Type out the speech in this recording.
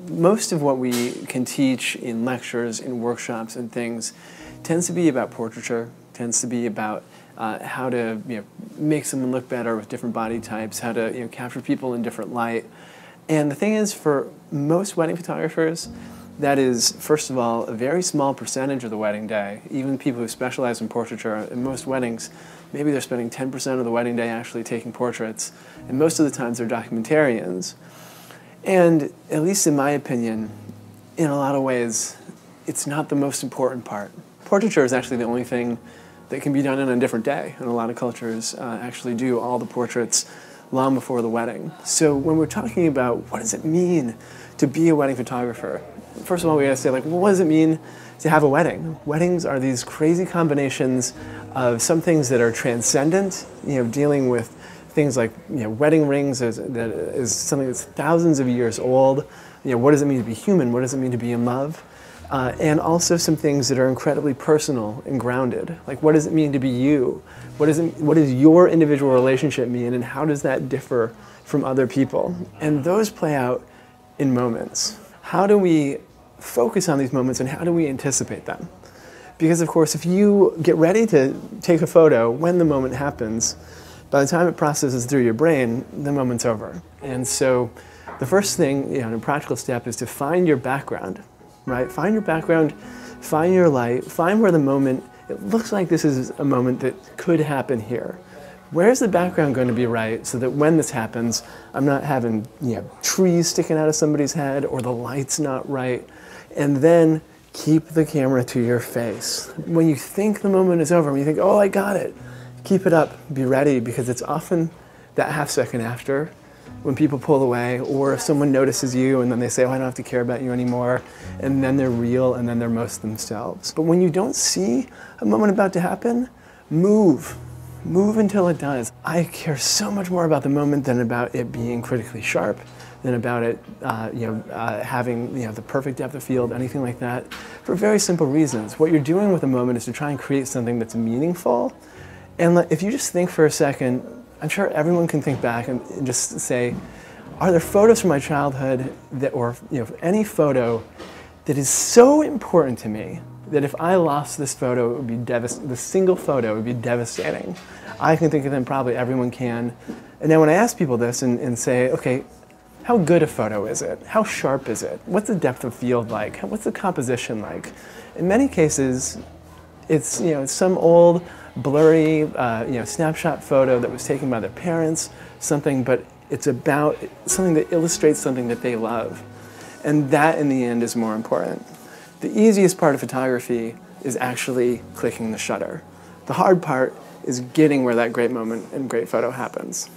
most of what we can teach in lectures, in workshops and things tends to be about portraiture, tends to be about how to make someone look better with different body types, how to capture people in different light. And the thing is, for most wedding photographers, that is, first of all, a very small percentage of the wedding day. Even people who specialize in portraiture, in most weddings, maybe they're spending 10% of the wedding day actually taking portraits, and most of the times they're documentarians. And at least in my opinion, in a lot of ways, it's not the most important part. Portraiture is actually the only thing that can be done in a different day, and a lot of cultures actually do all the portraits long before the wedding. So when we're talking about what does it mean to be a wedding photographer, first of all, we gotta say, like, well, what does it mean to have a wedding? Weddings are these crazy combinations of some things that are transcendent, dealing with things like, wedding rings that is something that's thousands of years old. What does it mean to be human? What does it mean to be in love? And also some things that are incredibly personal and grounded. Like, what does it mean to be you? What does your individual relationship mean, and how does that differ from other people? And those play out in moments. How do we focus on these moments, and how do we anticipate them? Because, of course, if you get ready to take a photo when the moment happens, by the time it processes through your brain, the moment's over. And so the first thing, a practical step, is to find your background, right? Find your background, find your light, find where the moment, it looks like this is a moment that could happen here. Where's the background going to be right so that when this happens, I'm not having trees sticking out of somebody's head, or the light's not right? And then keep the camera to your face. When you think the moment is over, when you think, oh, I got it, keep it up, be ready, because it's often that half second after when people pull away, or if someone notices you and then they say, oh, I don't have to care about you anymore, and then they're real, and then they're most themselves. But when you don't see a moment about to happen, move. Move until it does. I care so much more about the moment than about it being critically sharp, than about it having the perfect depth of field, anything like that, for very simple reasons. What you're doing with a moment is to try and create something that's meaningful. And if you just think for a second, I'm sure everyone can think back and just say, are there photos from my childhood or any photo that is so important to me that if I lost this photo, it would be the single photo would be devastating? I can think of them, probably everyone can. And then when I ask people this and say, okay, how good a photo is it? How sharp is it? What's the depth of field like? What's the composition like? In many cases, it's some old, blurry, snapshot photo that was taken by their parents, but it's about something that illustrates something that they love. And that, in the end, is more important. The easiest part of photography is actually clicking the shutter. The hard part is getting where that great moment and great photo happens.